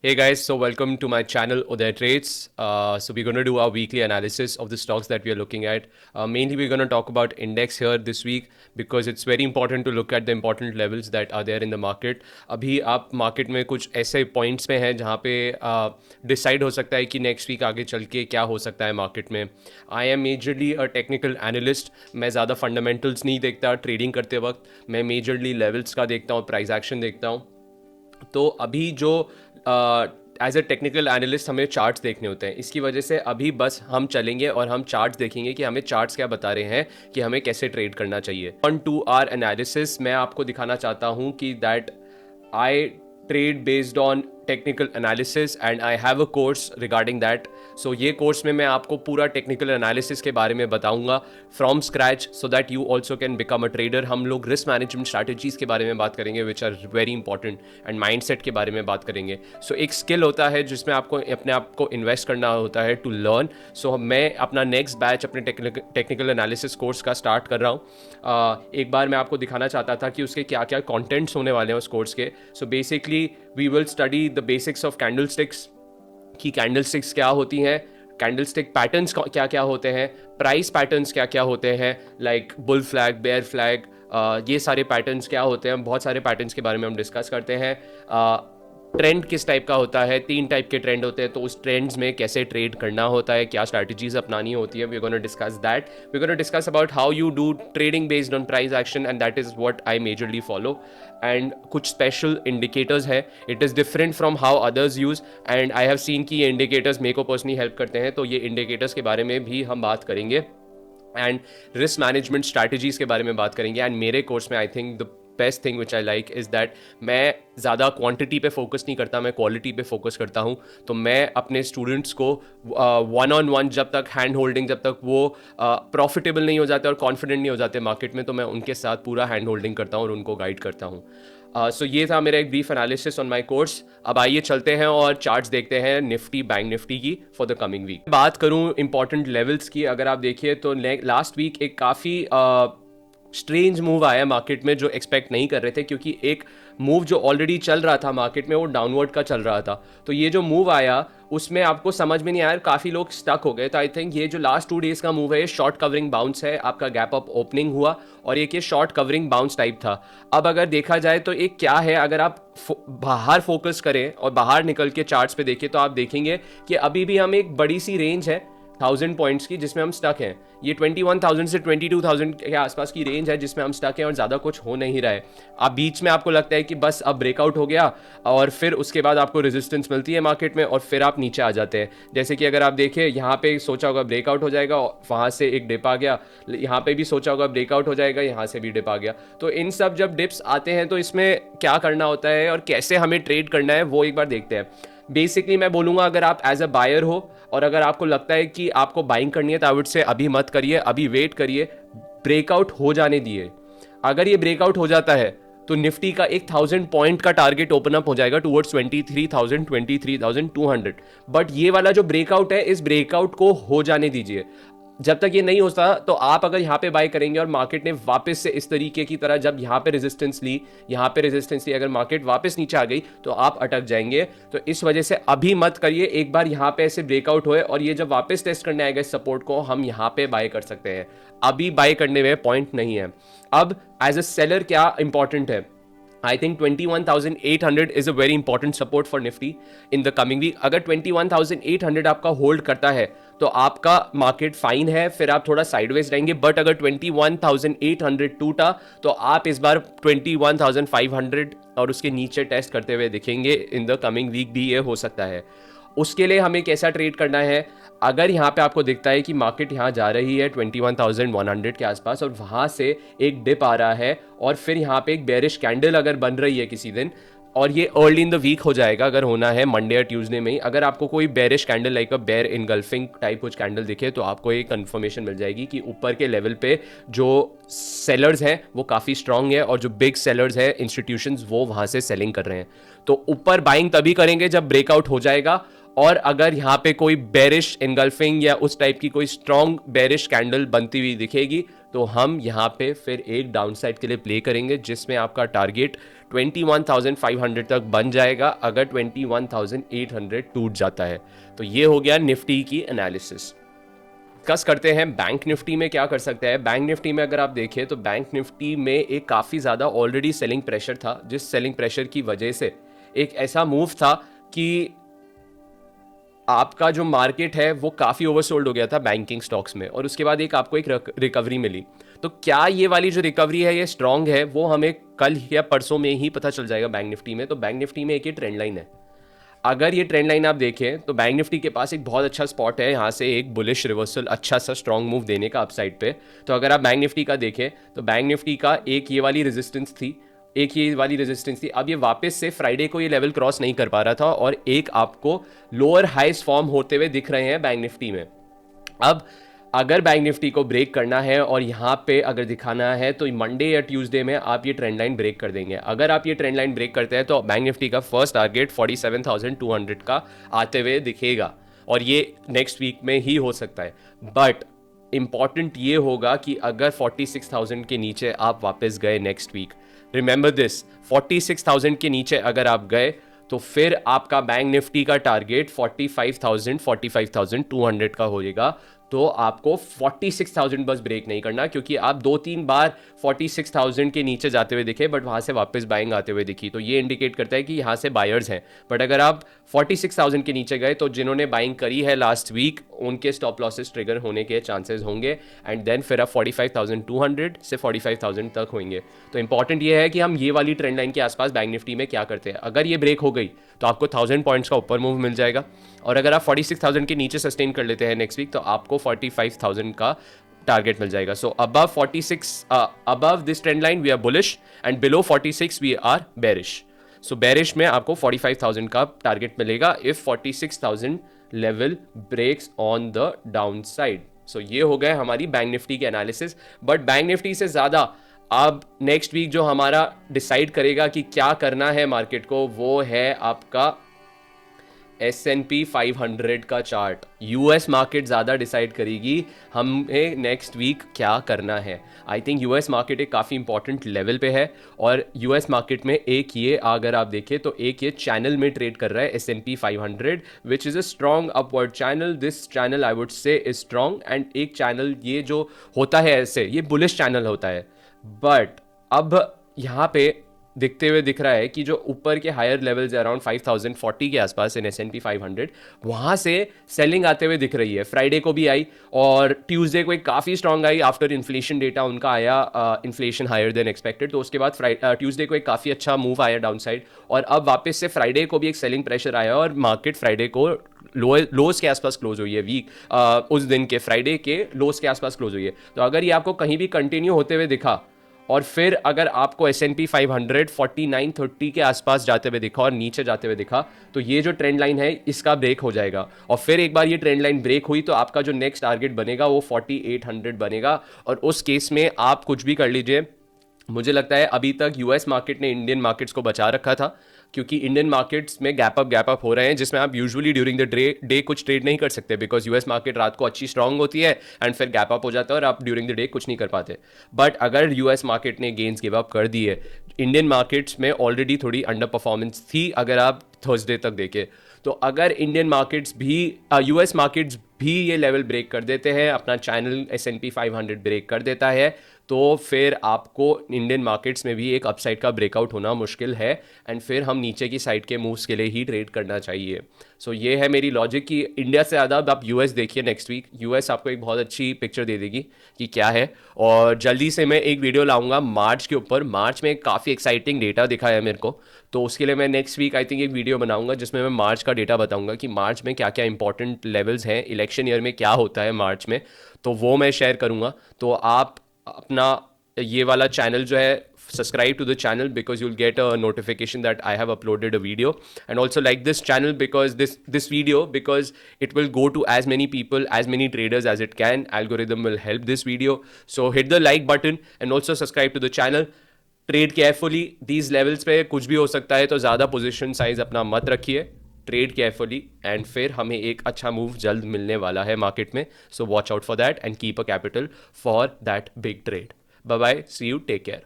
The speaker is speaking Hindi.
Hey guys, so welcome to my channel Uday Trades. So we're going to do our weekly analysis of the stocks that we are looking at. Mainly we're going to talk about index here this week because it's very important to look at the important levels that are there in the market. अभी आप मार्केट में कुछ ऐसे पॉइंट्स में हैं जहाँ पे डिसाइड हो सकता है कि नेक्स्ट वीक आगे चल के क्या हो सकता है मार्केट में. I am majorly a technical analyst. मैं ज़्यादा फंडामेंटल्स नहीं देखता ट्रेडिंग करते वक्त. मैं मेजरली लेवल्स का देखता हूँ, प्राइस एक्शन देखता हूँ. तो अभी जो एज ए टेक्निकल एनालिस्ट हमें चार्ट्स देखने होते हैं, इसकी वजह से अभी बस हम चलेंगे और हम चार्ट्स देखेंगे कि हमें चार्ट्स क्या बता रहे हैं कि हमें कैसे ट्रेड करना चाहिए. ऑन टू आवर एनालिसिस मैं आपको दिखाना चाहता हूँ कि that I trade based on technical analysis and I have a course regarding that. So ये कोर्स में मैं आपको पूरा टेक्निकल एनालिसिस के बारे में बताऊंगा from scratch so that you also can become a trader. हम लोग रिस्क मैनेजमेंट स्ट्रैटेजीज के बारे में बात करेंगे which are very important and mindset के बारे में बात करेंगे. सो एक स्किल होता है जिसमें आपको अपने आप को इन्वेस्ट करना होता है टू लर्न. सो मैं अपना नेक्स्ट बैच अपने टेक्निकल एनालिसिस कोर्स का स्टार्ट कर रहा हूँ. एक बार मैं आपको दिखाना चाहता था कि उसके क्या क्या कॉन्टेंट्स होने वाले हैं उस कोर्स के. So basically we will study the basics of candlesticks, कि कैंडलस्टिक्स क्या होती हैं, कैंडलस्टिक पैटर्न्स क्या क्या होते हैं, प्राइस पैटर्न्स क्या क्या होते हैं, like bull flag, bear flag, ये सारे पैटर्न्स क्या होते हैं. बहुत सारे पैटर्न्स के बारे में हम डिस्कस करते हैं. ट्रेंड किस टाइप का होता है, 3 टाइप के ट्रेंड होते हैं, तो उस ट्रेंड्स में कैसे ट्रेड करना होता है, क्या स्ट्रैटेजीज अपनानी होती है. We are gonna discuss that. We are gonna discuss about how you do trading based on price action and that is what I majorly follow. And कुछ स्पेशल इंडिकेटर्स है, it is different from how others use and I have seen कि ये इंडिकेटर्स मेरे को पर्सनली हेल्प करते हैं. तो ये इंडिकेटर्स के बारे में भी हम बात करेंगे एंड रिस्क मैनेजमेंट स्ट्रैटेजीज के बारे में बात करेंगे. एंड मेरे कोर्स में I think the best thing which I like is that मैं ज़्यादा क्वांटिटी पे फोकस नहीं करता, मैं क्वालिटी पे फोकस करता हूँ. तो मैं अपने स्टूडेंट्स को वन ऑन वन जब तक हैंड होल्डिंग, जब तक वो प्रॉफिटेबल नहीं हो जाते और कॉन्फिडेंट नहीं हो जाते मार्केट में, तो मैं उनके साथ पूरा हैंड होल्डिंग करता हूँ और उनको गाइड करता हूँ. सो ये था मेरा एक brief analysis on my course. अब आइए चलते हैं और चार्ट्स देखते हैं निफ्टी, बैंक निफ्टी की फॉर द कमिंग वीक. बात करूँ इंपॉर्टेंट लेवल्स की, अगर आप देखिए तो लास्ट वीक एक काफ़ी स्ट्रेंज मूव आया मार्केट में जो एक्सपेक्ट नहीं कर रहे थे, क्योंकि एक मूव जो ऑलरेडी चल रहा था मार्केट में वो डाउनवर्ड का चल रहा था. तो ये जो मूव आया उसमें आपको समझ में नहीं आया, काफ़ी लोग स्टक हो गए. तो आई थिंक ये जो लास्ट 2 डेज़ का मूव है ये शॉर्ट कवरिंग बाउंस है, आपका गैप अप ओपनिंग हुआ और एक ये शॉर्ट कवरिंग बाउंस टाइप था. अब अगर देखा जाए तो एक क्या है, अगर आप बाहर फोकस करें और बाहर निकल के चार्ट्स पे देखें तो आप देखेंगे कि अभी भी हम एक बड़ी सी रेंज है 1000 पॉइंट्स की जिसमें हम स्टक हैं. ये 21,000 से 22,000 के आसपास की रेंज है जिसमें हम स्टक हैं और ज़्यादा कुछ हो नहीं रहा है. अब बीच में आपको लगता है कि बस अब ब्रेकआउट हो गया और फिर उसके बाद आपको रेजिस्टेंस मिलती है मार्केट में और फिर आप नीचे आ जाते हैं. जैसे कि अगर आप देखें यहाँ पे सोचा होगा ब्रेकआउट हो जाएगा, वहाँ से एक डिप आ गया, यहाँ पे भी सोचा होगा ब्रेकआउट हो जाएगा, यहाँ से भी डिप आ गया. तो इन सब जब डिप्स आते हैं तो इसमें क्या करना होता है और कैसे हमें ट्रेड करना है वो एक बार देखते हैं. बेसिकली मैं बोलूँगा अगर आप एज अ बायर हो और अगर आपको लगता है कि आपको बाइंग करनी है तो आई वुड से अभी मत करिए, अभी वेट करिए, ब्रेकआउट हो जाने दिए. अगर ये ब्रेकआउट हो जाता है तो निफ्टी का 1000 पॉइंट का टारगेट ओपन अप हो जाएगा टुवर्ड्स 23,000 23,200. बट ये वाला जो ब्रेकआउट है इस ब्रेकआउट को हो जाने दीजिए. जब तक ये नहीं होता तो आप अगर यहाँ पे बाय करेंगे और मार्केट ने वापस से इस तरीके की तरह जब यहाँ पे रेजिस्टेंस ली, अगर मार्केट वापस नीचे आ गई तो आप अटक जाएंगे. तो इस वजह से अभी मत करिए, एक बार यहाँ पे ऐसे ब्रेकआउट होए और ये जब वापस टेस्ट करने आएगा इस सपोर्ट को, हम यहाँ पे बाय कर सकते हैं. अभी बाय करने में पॉइंट नहीं है. अब एज अ सेलर क्या इंपॉर्टेंट है, I think 21,800 is a very important support for Nifty in the coming week. अगर 21,800 आपका होल्ड करता है तो आपका मार्केट फाइन है, फिर आप थोड़ा साइडवेज रहेंगे. बट अगर 21,800 टूटा तो आप इस बार 21,500 और उसके नीचे टेस्ट करते हुए दिखेंगे. इन द कमिंग वीक भी ये हो सकता है. उसके लिए हमें कैसा ट्रेड करना है, अगर यहाँ पे आपको दिखता है कि मार्केट यहाँ जा रही है 21,100 के आसपास और वहाँ से एक डिप आ रहा है और फिर यहाँ पे एक बेरिश कैंडल अगर बन रही है किसी दिन और ये अर्ली इन द वीक हो जाएगा, अगर होना है मंडे या ट्यूसडे में ही, अगर आपको कोई bearish candle like a bear engulfing type कुछ कैंडल दिखे तो आपको एक कंफर्मेशन मिल जाएगी कि ऊपर के लेवल पे जो सेलर्स हैं वो काफ़ी स्ट्रांग है और जो बिग सेलर्स हैं इंस्टीट्यूशंस वो वहाँ से सेलिंग कर रहे हैं. तो ऊपर बाइंग तभी करेंगे जब ब्रेकआउट हो जाएगा. और अगर यहाँ पे कोई बेरिश इनगल्फिंग या उस टाइप की कोई स्ट्रॉन्ग बेरिश कैंडल बनती हुई दिखेगी तो हम यहाँ पे फिर एक डाउन साइड के लिए प्ले करेंगे, जिसमें आपका टारगेट 21,500 तक बन जाएगा अगर 21,800 टूट जाता है। तो ये हो गया निफ्टी की एनालिसिस। डिस्कस करते हैं बैंक निफ्टी में क्या कर सकते हैं। बैंक निफ्टी में अगर आप देखें तो बैंक निफ्टी में एक काफ़ी ज़्यादा ऑलरेडी सेलिंग प्रेशर था, जिस सेलिंग प्रेशर की वजह से एक ऐसा मूव था कि आपका जो मार्केट है वो काफ़ी ओवरसोल्ड हो गया था बैंकिंग स्टॉक्स में, और उसके बाद एक आपको एक रिकवरी मिली। तो क्या ये वाली जो रिकवरी है ये स्ट्रांग है, वो हमें कल या परसों में ही पता चल जाएगा बैंक निफ्टी में। तो बैंक निफ्टी में एक ये ट्रेंड लाइन है, अगर ये ट्रेंड लाइन आप देखें तो बैंक निफ्टी के पास एक बहुत अच्छा स्पॉट है यहाँ से एक बुलिश रिवर्सल, अच्छा सा स्ट्रांग मूव देने का अपसाइड पे। तो अगर आप बैंक निफ्टी का देखें तो बैंक निफ्टी का एक ये वाली रेजिस्टेंस थी, एक ये वाली रेजिस्टेंस थी। अब ये वापस से फ्राइडे को ये लेवल क्रॉस नहीं कर पा रहा था, और एक आपको लोअर हाइस फॉर्म होते हुए दिख रहे हैं बैंक निफ्टी में। अब अगर बैंक निफ्टी को ब्रेक करना है और यहाँ पे अगर दिखाना है तो मंडे या ट्यूसडे में आप ये ट्रेंड लाइन ब्रेक कर देंगे। अगर आप ये ट्रेंड लाइन ब्रेक करते हैं तो बैंक निफ्टी का फर्स्ट टारगेट 47,200 का आते हुए दिखेगा, और ये नेक्स्ट वीक में ही हो सकता है। बट इंपॉर्टेंट ये होगा कि अगर 46,000 के नीचे आप वापस गए नेक्स्ट वीक, रिमेंबर दिस, 46,000 के नीचे अगर आप गए तो फिर आपका बैंक निफ्टी का टारगेट 45,200 का होएगा। तो आपको 46,000 बस ब्रेक नहीं करना, क्योंकि आप 2-3 बार 46,000 के नीचे जाते हुए दिखे बट वहाँ से वापस बाइंग आते हुए दिखी, तो ये इंडिकेट करता है कि यहाँ से बायर्स हैं। बट अगर आप 46,000 के नीचे गए तो जिन्होंने बाइंग करी है लास्ट वीक उनके स्टॉप लॉसेस ट्रिगर होने के चांसेस होंगे, एंड देन फिर आप 45,200 से 45,000 तक होंगे। तो इंपॉर्टेंट ये है कि हम ये वाली ट्रेंड लाइन के आसपास बैंक निफ्टी में क्या करते हैं। अगर ये ब्रेक हो गई तो आपको 1000 पॉइंट्स का ऊपर मूव मिल जाएगा, और अगर आप 46,000 के नीचे सस्टेन कर लेते हैं नेक्स्ट वीक तो आपको 45,000 का टारगेट मिल जाएगा। So above 46, above this trend line we are bullish and below 46 we are bearish. So bearish में आपको 45,000 का टारगेट मिलेगा if 46,000 level breaks on the down side. So ये हो गए हमारी बैंक निफ्टी की एनालिसिस। बट बैंक निफ्टी से ज़्यादा अब नेक्स्ट वीक जो हमारा डिसाइड करेगा कि क्या करना है मार्केट को, वो है आपका S&P 500 का चार्ट। यूएस मार्केट ज़्यादा डिसाइड करेगी हमें नेक्स्ट वीक क्या करना है। आई थिंक यूएस मार्केट एक काफ़ी इंपॉर्टेंट लेवल पे है, और यूएस मार्केट में एक ये अगर आप देखें तो एक ये चैनल में ट्रेड कर रहा है S&P 500 which is a strong upward channel. This channel I would say is strong, and एक चैनल ये जो होता है ऐसे ये बुलिश चैनल होता है। बट अब यहाँ पे दिखते हुए दिख रहा है कि जो ऊपर के हायर लेवल्स अराउंड 5,040 के आसपास इन S&P 500 वहाँ से सेलिंग आते हुए दिख रही है। फ्राइडे को भी आई और ट्यूसडे को एक काफ़ी स्ट्रांग आई आफ्टर इन्फ्लेशन डेटा उनका आया, इन्फ्लेशन हायर देन एक्सपेक्टेड। तो उसके बाद ट्यूसडे को एक काफ़ी अच्छा मूव आया डाउन साइड, और अब वापस से फ्राइडे को भी एक सेलिंग प्रेशर आया और मार्केट फ्राइडे को लोस के आसपास क्लोज हुई है। वीक उस दिन के फ्राइडे के लोस के आसपास क्लोज हुई है। तो अगर ये आपको कहीं भी कंटिन्यू होते हुए दिखा और फिर अगर आपको S&P 500 4930 के आसपास जाते हुए दिखा और नीचे जाते हुए दिखा तो ये जो ट्रेंड लाइन है इसका ब्रेक हो जाएगा, और फिर एक बार ये ट्रेंड लाइन ब्रेक हुई तो आपका जो नेक्स्ट टारगेट बनेगा वो 4800 बनेगा। और उस केस में आप कुछ भी कर लीजिए, मुझे लगता है अभी तक यूएस मार्केट ने इंडियन मार्केट्स को बचा रखा था, क्योंकि इंडियन मार्केट्स में गैप अप हो रहे हैं जिसमें आप यूजुअली ड्यूरिंग द डे कुछ ट्रेड नहीं कर सकते, बिकॉज यूएस मार्केट रात को अच्छी स्ट्रांग होती है एंड फिर गैप अप हो जाता है और आप ड्यूरिंग द डे कुछ नहीं कर पाते। बट अगर यूएस मार्केट ने गेन्स गिव अप कर दिए, इंडियन मार्केट्स में ऑलरेडी थोड़ी अंडर परफॉर्मेंस थी अगर आप थर्सडे तक देखें, तो अगर इंडियन मार्केट्स भी यूएस मार्केट्स भी ये लेवल ब्रेक कर देते हैं, अपना चैनल S&P 500 ब्रेक कर देता है, तो फिर आपको इंडियन मार्केट्स में भी एक अपसाइड का ब्रेकआउट होना मुश्किल है, एंड फिर हम नीचे की साइड के मूव्स के लिए ही ट्रेड करना चाहिए। सो ये है मेरी लॉजिक कि इंडिया से ज़्यादा आप यूएस देखिए नेक्स्ट वीक, यूएस आपको एक बहुत अच्छी पिक्चर दे देगी कि क्या है। और जल्दी से मैं एक वीडियो लाऊंगा मार्च के ऊपर, मार्च में काफ़ी एक्साइटिंग डेटा दिखा है मेरे को, तो उसके लिए मैं नेक्स्ट वीक आई थिंक एक वीडियो बनाऊंगा जिसमें मैं मार्च का डेटा बताऊंगा कि मार्च में क्या क्या इंपॉर्टेंट लेवल्स हैं, इलेक्शन ईयर में क्या होता है मार्च में, तो वो मैं शेयर करूंगा। तो आप अपना ये वाला चैनल जो है subscribe to the channel because you'll get a notification that I have uploaded a video, and also like this channel because this video because it will go to as many people, as many traders as it can. Algorithm will help this video, so hit the like button and also subscribe to the channel. Trade carefully, these levels पे कुछ भी हो सकता है, तो ज़्यादा पोजीशन साइज अपना मत रखिए, ट्रेड केयरफुली, एंड फिर हमें एक अच्छा मूव जल्द मिलने वाला है मार्केट में. So watch out for that and keep a capital for that big trade. Bye bye, see you, take care.